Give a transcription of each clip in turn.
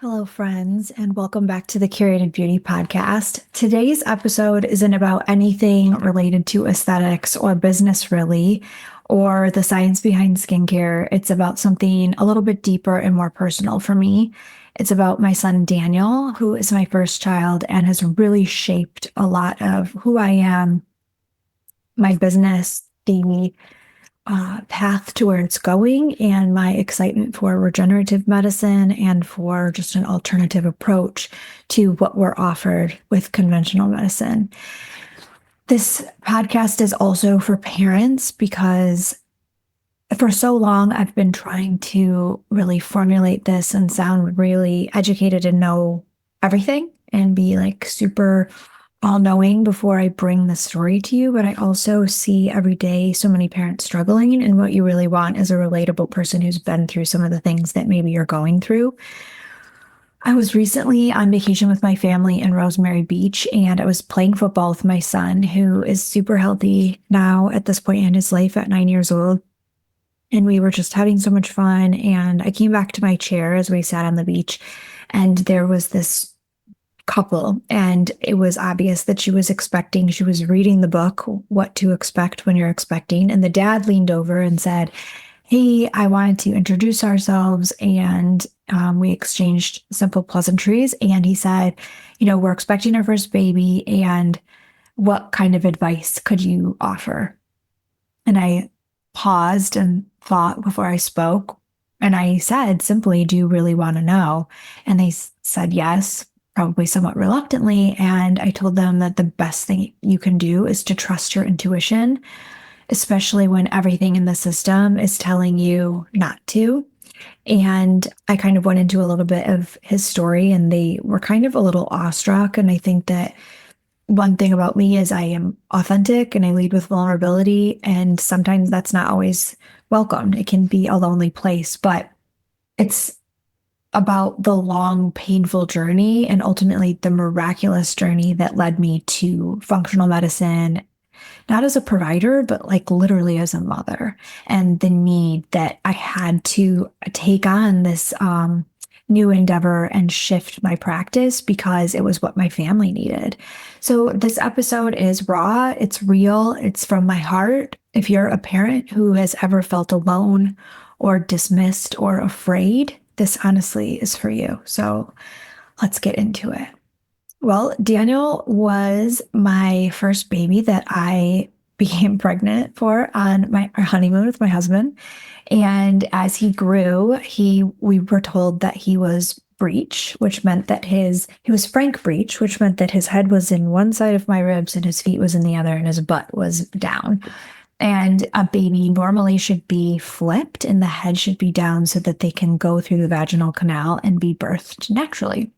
Hello, friends, and welcome back to the Curated Beauty podcast. Today's episode isn't about anything related to aesthetics or business, really, or the science behind skincare. It's about something a little bit deeper and more personal for me. It's about my son, Daniel, who is my first child and has really shaped a lot of who I am, my business, the path to where it's going, and my excitement for regenerative medicine and for just an alternative approach to what we're offered with conventional medicine. This podcast is also for parents because for so long I've been trying to really formulate this and sound really educated and know everything and be like super all knowing before I bring the story to you. But I also see every day so many parents struggling. And what you really want is a relatable person who's been through some of the things that maybe you're going through. I was recently on vacation with my family in Rosemary Beach, and I was playing football with my son, who is super healthy now at this point in his life at 9 years old. And we were just having so much fun. And I came back to my chair as we sat on the beach, and there was this couple, and it was obvious that she was reading the book, What to Expect When You're Expecting. And the dad leaned over and said, "Hey, I wanted to introduce ourselves." And we exchanged simple pleasantries. And he said, "We're expecting our first baby, and what kind of advice could you offer?" And I paused and thought before I spoke. And I said simply, "Do you really want to know?" And they said yes, probably somewhat reluctantly. And I told them that the best thing you can do is to trust your intuition, especially when everything in the system is telling you not to. And I kind of went into a little bit of his story, and they were kind of a little awestruck. And I think that one thing about me is I am authentic and I lead with vulnerability. And sometimes that's not always welcomed. It can be a lonely place, but it's about the long, painful journey and ultimately the miraculous journey that led me to functional medicine, not as a provider, but like literally as a mother, and the need that I had to take on this new endeavor and shift my practice because it was what my family needed. So this episode is raw, it's real, it's from my heart. If you're a parent who has ever felt alone or dismissed or afraid, this honestly is for you. So let's get into it. Well, Daniel was my first baby that I became pregnant for on my honeymoon with my husband. And as he grew, we were told that he was breech, which meant that he was frank breech, which meant that his head was in one side of my ribs and his feet was in the other and his butt was down. And a baby normally should be flipped and the head should be down so that they can go through the vaginal canal and be birthed naturally.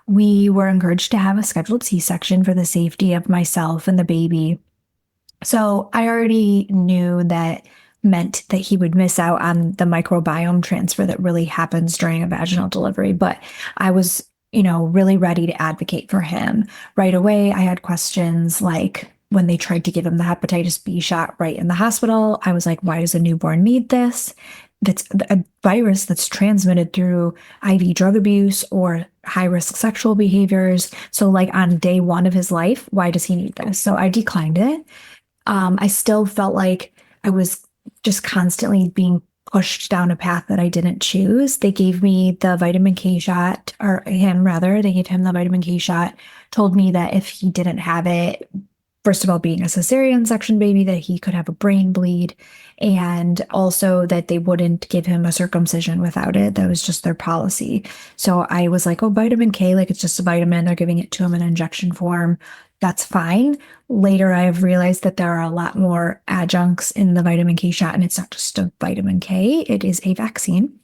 We were encouraged to have a scheduled C-section for the safety of myself and the baby. So I already knew that meant that he would miss out on the microbiome transfer that really happens during a vaginal delivery. But I was, really ready to advocate for him. Right away, I had questions like, when they tried to give him the hepatitis B shot right in the hospital, I was like, why does a newborn need this? That's a virus that's transmitted through IV drug abuse or high-risk sexual behaviors. So like on day one of his life, why does he need this? So I declined it. I still felt like I was just constantly being pushed down a path that I didn't choose. They gave me the vitamin K shot, or him rather, they gave him the vitamin K shot, told me that if he didn't have it, first of all, being a cesarean section baby, that he could have a brain bleed, and also that they wouldn't give him a circumcision without it. That was just their policy. So I was like, oh, vitamin K, like it's just a vitamin. They're giving it to him in injection form. That's fine. Later, I have realized that there are a lot more adjuncts in the vitamin K shot, and it's not just a vitamin K, it is a vaccine.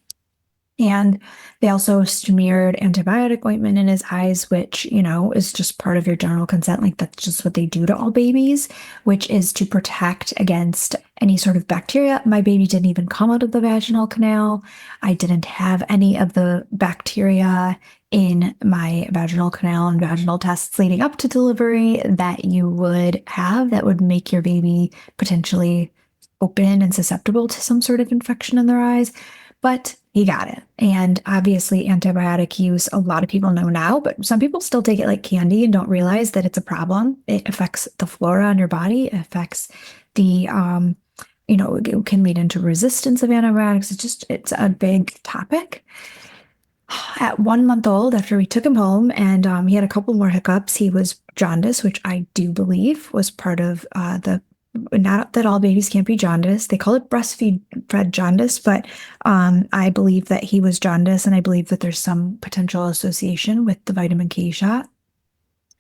And they also smeared antibiotic ointment in his eyes, which, is just part of your general consent. Like that's just what they do to all babies, which is to protect against any sort of bacteria. My baby didn't even come out of the vaginal canal. I didn't have any of the bacteria in my vaginal canal and vaginal tests leading up to delivery that you would have that would make your baby potentially open and susceptible to some sort of infection in their eyes. But he got it. And obviously, antibiotic use, a lot of people know now, but some people still take it like candy and don't realize that it's a problem. It affects the flora on your body, it affects the, it can lead into resistance of antibiotics. It's a big topic. At 1 month old, after we took him home and he had a couple more hiccups, he was jaundiced, which I do believe was part of not that all babies can't be jaundiced. They call it breastfeed fed jaundice, but I believe that he was jaundiced, and I believe that there's some potential association with the vitamin K shot.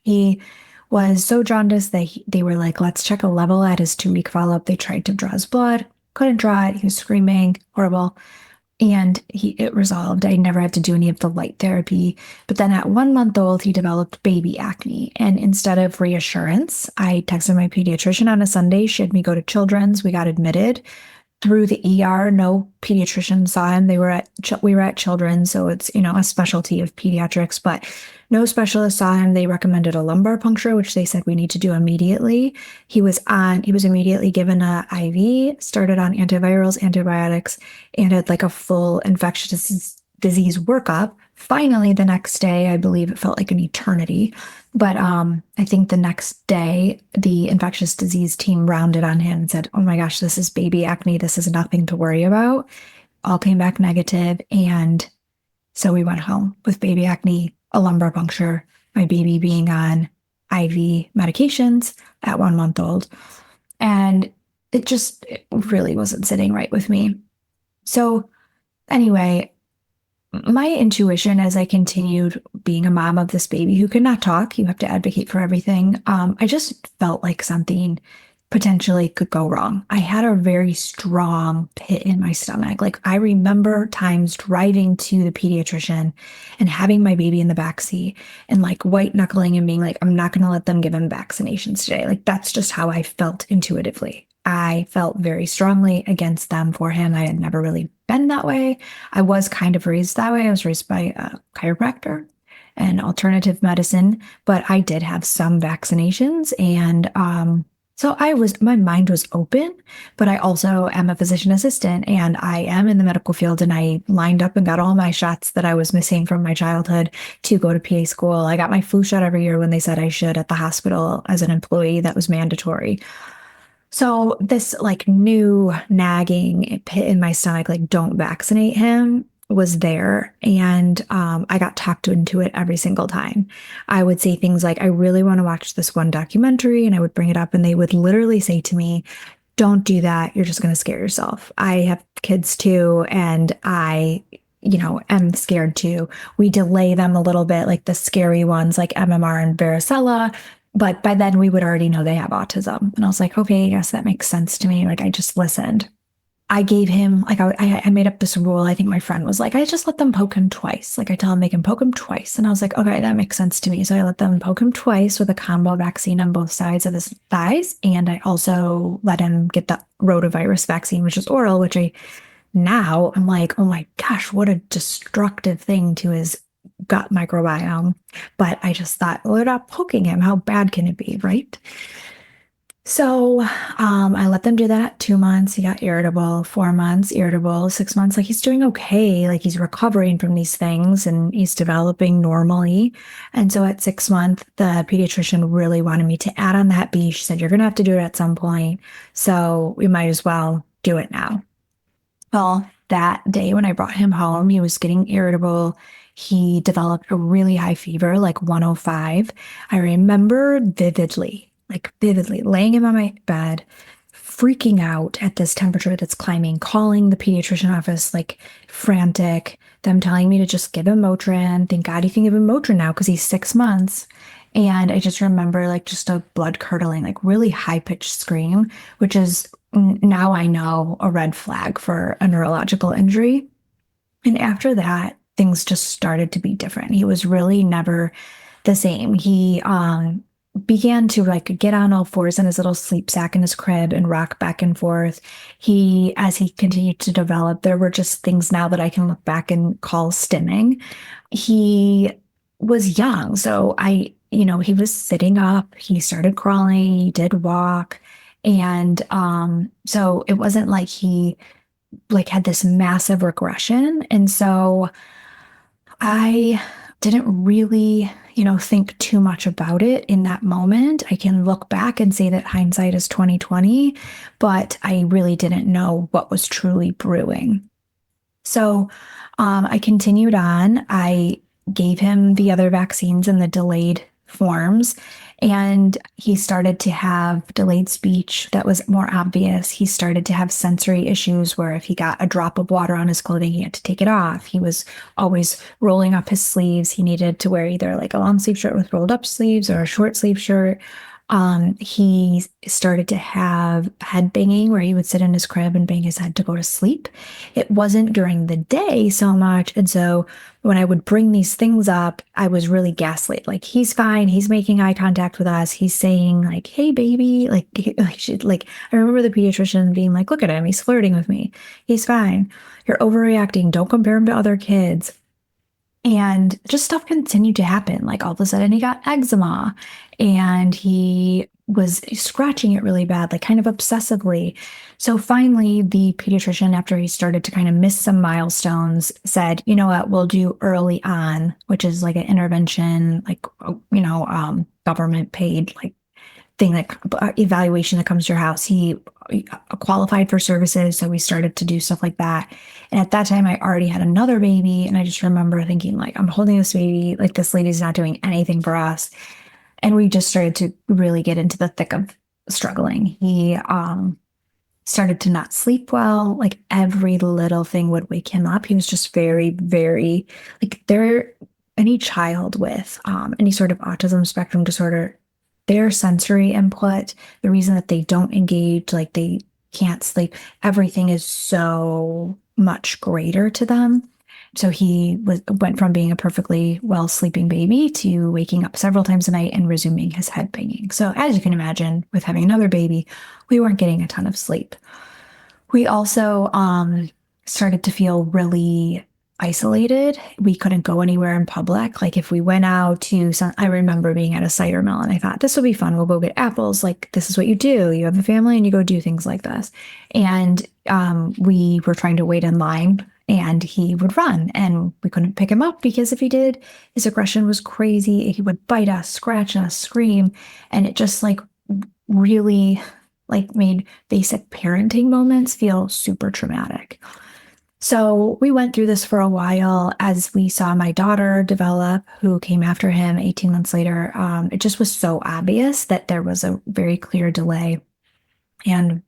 He was so jaundiced that they were like, let's check a level at his 2-week follow-up. They tried to draw his blood, couldn't draw it. He was screaming, horrible. And it resolved. I never had to do any of the light therapy. But then at 1 month old, he developed baby acne. And instead of reassurance, I texted my pediatrician on a Sunday. She had me go to Children's. We got admitted through the ER. No pediatrician saw him. We were at Children's, so it's, a specialty of pediatrics, but no specialist saw him. They recommended a lumbar puncture, which they said we need to do immediately. He was immediately given a IV, started on antivirals, antibiotics, and had like a full infectious disease workup. Finally, the next day, I believe it felt like an eternity, but I think the next day, the infectious disease team rounded on him and said, oh my gosh, this is baby acne. This is nothing to worry about. All came back negative, and so we went home with baby acne, a lumbar puncture, my baby being on IV medications at 1 month old. And it really wasn't sitting right with me. So anyway, my intuition as I continued being a mom of this baby who could not talk, you have to advocate for everything. I just felt like something potentially could go wrong. I had a very strong pit in my stomach. Like, I remember times driving to the pediatrician and having my baby in the backseat and like white knuckling and being like, I'm not going to let them give him vaccinations today. Like, that's just how I felt intuitively. I felt very strongly against them for him. I had never really been that way. I was kind of raised that way. I was raised by a chiropractor and alternative medicine, but I did have some vaccinations, and so my mind was open, but I also am a physician assistant and I am in the medical field, and I lined up and got all my shots that I was missing from my childhood to go to PA school. I got my flu shot every year when they said I should at the hospital as an employee. That was mandatory. So this like new nagging pit in my stomach, like don't vaccinate him, was there. And I got talked into it every single time. I would say things like, I really want to watch this one documentary, and I would bring it up, and they would literally say to me, don't do that. You're just going to scare yourself. I have kids too, and I am scared too. We delay them a little bit, like the scary ones like MMR and varicella. But by then we would already know they have autism. And I was like, okay, yes, that makes sense to me. Like, I just listened. I gave him, like, I made up this rule. I think my friend was like, I just let them poke him twice. Like, I tell them they can poke him twice. And I was like, okay, that makes sense to me. So I let them poke him twice with a combo vaccine on both sides of his thighs. And I also let him get the rotavirus vaccine, which is oral, now I'm like, oh my gosh, what a destructive thing to his gut microbiome. But I just thought, well, they're not poking him. How bad can it be, right? So I let them do that at 2 months. He got irritable. 4 months, irritable. 6 months, like he's doing okay. Like, he's recovering from these things and he's developing normally. And so at 6 months, the pediatrician really wanted me to add on that B. She said, you're going to have to do it at some point. So we might as well do it now. Well, that day when I brought him home, he was getting irritable. He developed a really high fever, like 105. I remember vividly laying him on my bed, freaking out at this temperature that's climbing, calling the pediatrician office, like frantic, them telling me to just give him Motrin. Thank God you can give him Motrin now because he's 6 months. And I just remember like just a blood curdling, like really high pitched scream, which is now I know a red flag for a neurological injury. And after that, things just started to be different. He was really never the same. He began to like get on all fours in his little sleep sack in his crib and rock back and forth. As he continued to develop, there were just things now that I can look back and call stimming. He was young, so he was sitting up, he started crawling, he did walk. And so it wasn't like he like had this massive regression. And so I didn't really, think too much about it in that moment. I can look back and say that hindsight is 2020, but I really didn't know what was truly brewing. So I continued on. I gave him the other vaccines in the delayed forms, and he started to have delayed speech that was more obvious. He started to have sensory issues where if he got a drop of water on his clothing, he had to take it off. He was always rolling up his sleeves. He needed to wear either like a long sleeve shirt with rolled up sleeves or a short sleeve shirt. He started to have head banging where he would sit in his crib and bang his head to go to sleep. It wasn't during the day so much. And so when I would bring these things up, I was really gaslit. Like, he's fine. He's making eye contact with us. He's saying like, hey, baby, I remember the pediatrician being like, look at him. He's flirting with me. He's fine. You're overreacting. Don't compare him to other kids. And just stuff continued to happen. Like all of a sudden he got eczema and he was scratching it really bad, like kind of obsessively. So finally, the pediatrician, after he started to kind of miss some milestones, said, you know what, we'll do early on, which is like an intervention, like, government paid, like thing that evaluation that comes to your house. He qualified for services, so we started to do stuff like that. And at that time, I already had another baby, and I just remember thinking, like, I'm holding this baby, like this lady's not doing anything for us. And we just started to really get into the thick of struggling. He started to not sleep well. Like every little thing would wake him up. He was just very, very any child with any sort of autism spectrum disorder, their sensory input, the reason that they don't engage, like they can't sleep, everything is so much greater to them. So he went from being a perfectly well sleeping baby to waking up several times a night and resuming his head banging. So as you can imagine, with having another baby, we weren't getting a ton of sleep. We also started to feel really isolated. We couldn't go anywhere in public. Like if we went out to I remember being at a cider mill and I thought this will be fun. We'll go get apples. Like this is what you do. You have a family and you go do things like this. And we were trying to wait in line and he would run and we couldn't pick him up because if he did, his aggression was crazy. He would bite us, scratch us, scream. And it just like really like made basic parenting moments feel super traumatic. So we went through this for a while as we saw my daughter develop, who came after him 18 months later. It just was so obvious that there was a very clear delay and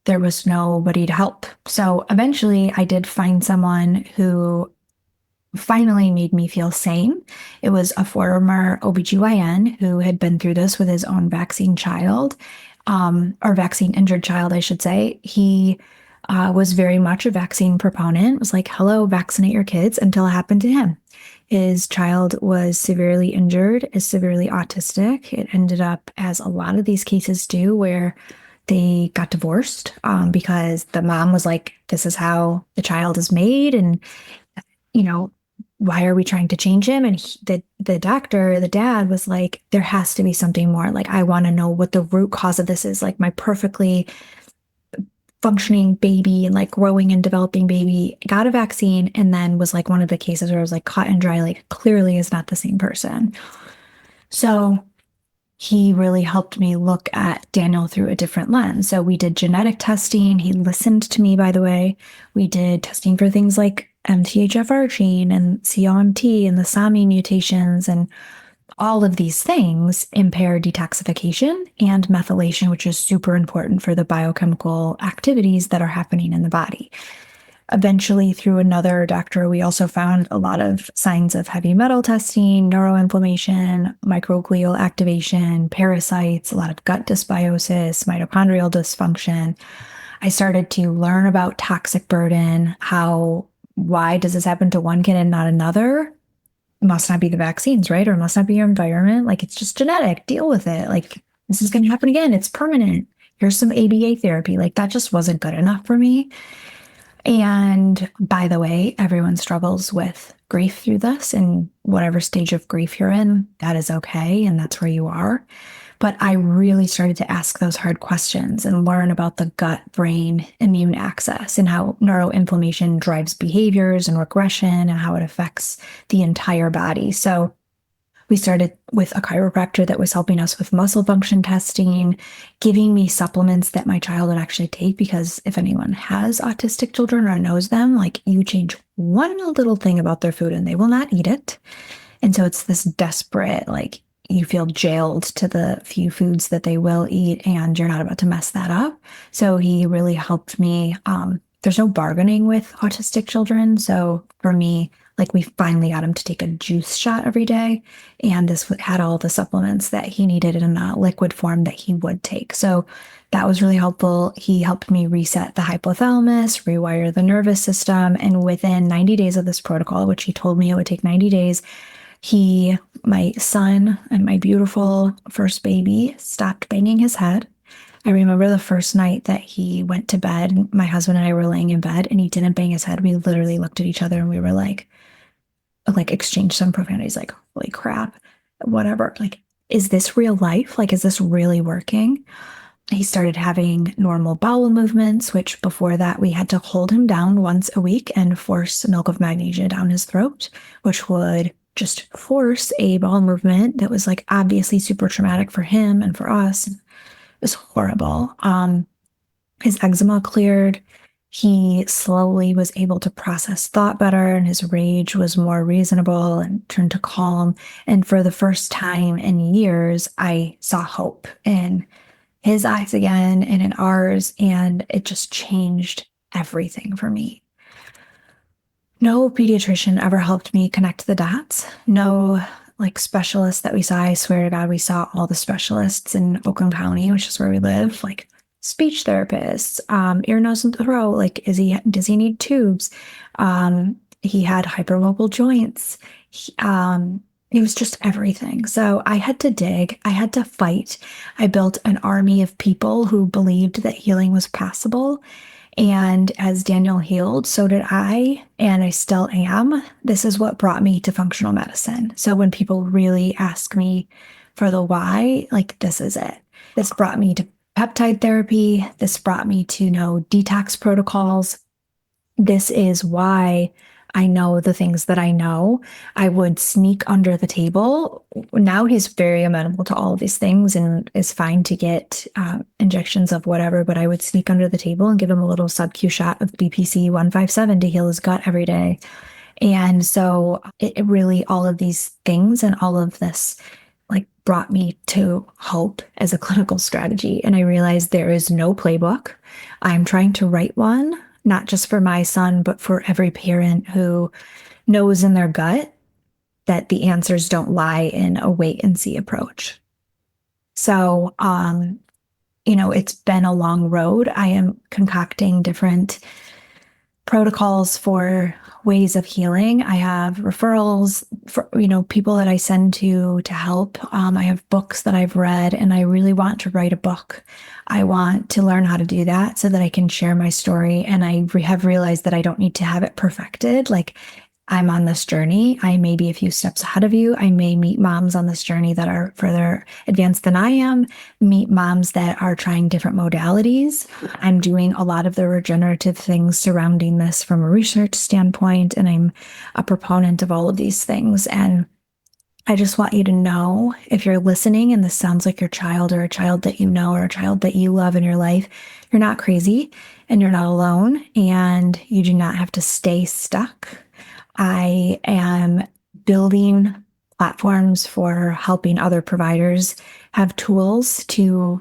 there was nobody to help. So eventually I did find someone who finally made me feel sane. It was a former OBGYN who had been through this with his own vaccine child, or vaccine injured child, I should say. He was very much a vaccine proponent, was like, hello, vaccinate your kids, until it happened to him. His child was severely injured, is severely autistic. It ended up, as a lot of these cases do, where they got divorced because the mom was like, this is how the child is made. And, why are we trying to change him? And the doctor, the dad was like, there has to be something more. Like, I want to know what the root cause of this is. Like my perfectly functioning baby and like growing and developing baby got a vaccine and then was like one of the cases where I was like cut and dry, like clearly is not the same person. So he really helped me look at Daniel through a different lens. So we did genetic testing. He listened to me, by the way. We did testing for things like MTHFR gene and COMT and the SAMI mutations, and all of these things impair detoxification and methylation, which is super important for the biochemical activities that are happening in the body. Eventually, through another doctor, we also found a lot of signs of heavy metal testing, neuroinflammation, microglial activation, parasites, a lot of gut dysbiosis, mitochondrial dysfunction. I started to learn about toxic burden, why does this happen to one kid and not another? It must not be the vaccines, right? Or it must not be your environment. Like, it's just genetic. Deal with it. Like, this is going to happen again. It's permanent. Here's some ABA therapy. Like, that just wasn't good enough for me. And by the way, everyone struggles with grief through this, and whatever stage of grief you're in, that is okay. And that's where you are. But I really started to ask those hard questions and learn about the gut brain immune axis and how neuroinflammation drives behaviors and regression and how it affects the entire body. So we started with a chiropractor that was helping us with muscle function testing, giving me supplements that my child would actually take. Because if anyone has autistic children or knows them, like you change one little thing about their food and they will not eat it. And so it's this desperate, like you feel jailed to the few foods that they will eat and you're not about to mess that up. So he really helped me. There's no bargaining with autistic children. So for me, like we finally got him to take a juice shot every day. And this had all the supplements that he needed in a liquid form that he would take. So that was really helpful. He helped me reset the hypothalamus, rewire the nervous system. And within 90 days of this protocol, which he told me it would take 90 days, my son and my beautiful first baby stopped banging his head. I remember the first night that he went to bed, my husband and I were laying in bed and he didn't bang his head. We literally looked at each other and we were like exchanged some profanities, like, holy crap, whatever. Like, is this real life? Like, is this really working? He started having normal bowel movements, which before that we had to hold him down once a week and force milk of magnesia down his throat, which would just force a bowel movement that was like obviously super traumatic for him and for us. It was horrible. His eczema cleared. He slowly was able to process thought better and his rage was more reasonable and turned to calm. And for the first time in years, I saw hope in his eyes again and in ours. And it just changed everything for me. No pediatrician ever helped me connect the dots. No specialists that we saw. I swear to God, we saw all the specialists in Oakland County, which is where we live, like speech therapists, ear, nose, and throat. Like, does he need tubes? He had hypermobile joints. It was just everything. So I had to dig. I had to fight. I built an army of people who believed that healing was possible. And as Daniel healed, so did I, and I still am. This is what brought me to functional medicine. So when people really ask me for the why, like, this is it. This brought me to peptide therapy. This brought me to detox protocols. This is why I know the things that I know. I would sneak under the table. Now he's very amenable to all of these things and is fine to get injections of whatever, but I would sneak under the table and give him a little sub-Q shot of BPC 157 to heal his gut every day. And so it really, all of these things and all of this brought me to hope as a clinical strategy. And I realized there is no playbook. I'm trying to write one, not just for my son, but for every parent who knows in their gut that the answers don't lie in a wait and see approach. So, it's been a long road. I am concocting different protocols for ways of healing. I have referrals for, people that I send to help. I have books that I've read and I really want to write a book. I want to learn how to do that so that I can share my story. And I have realized that I don't need to have it perfected. Like, I'm on this journey. I may be a few steps ahead of you. I may meet moms on this journey that are further advanced than I am, meet moms that are trying different modalities. I'm doing a lot of the regenerative things surrounding this from a research standpoint, and I'm a proponent of all of these things. And I just want you to know, if you're listening and this sounds like your child or a child that you know or a child that you love in your life, you're not crazy and you're not alone and you do not have to stay stuck. I am building platforms for helping other providers have tools to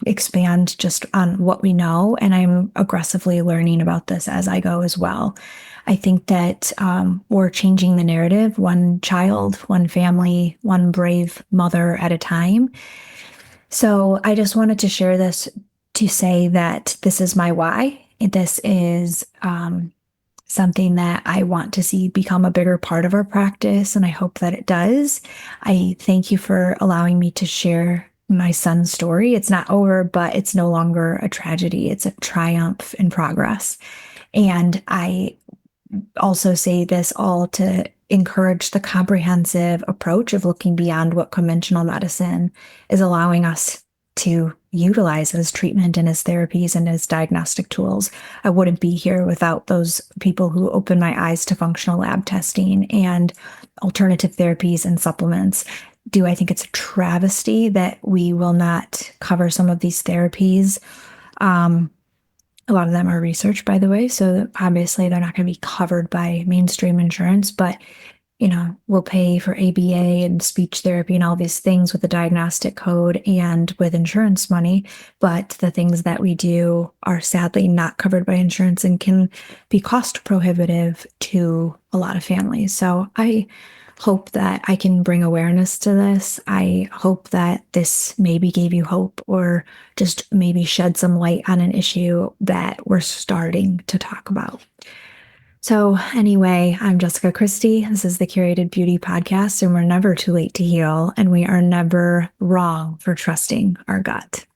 expand just on what we know. And I'm aggressively learning about this as I go as well. I think that we're changing the narrative, one child, one family, one brave mother at a time. So I just wanted to share this to say that this is my why. This is something that I want to see become a bigger part of our practice, and I hope that it does. I thank you for allowing me to share my son's story. It's not over, but it's no longer a tragedy. It's a triumph in progress. And I also say this all to encourage the comprehensive approach of looking beyond what conventional medicine is allowing us to utilize as treatment and as therapies and as diagnostic tools. I wouldn't be here without those people who opened my eyes to functional lab testing and alternative therapies and supplements. Do I think it's a travesty that we will not cover some of these therapies? A lot of them are research, by the way, so obviously they're not going to be covered by mainstream insurance, but we'll pay for ABA and speech therapy and all these things with the diagnostic code and with insurance money. But the things that we do are sadly not covered by insurance and can be cost prohibitive to a lot of families. So I hope that I can bring awareness to this. I hope that this maybe gave you hope or just maybe shed some light on an issue that we're starting to talk about. So anyway, I'm Jessica Christie. This is the Curated Beauty podcast, and we're never too late to heal, and we are never wrong for trusting our gut.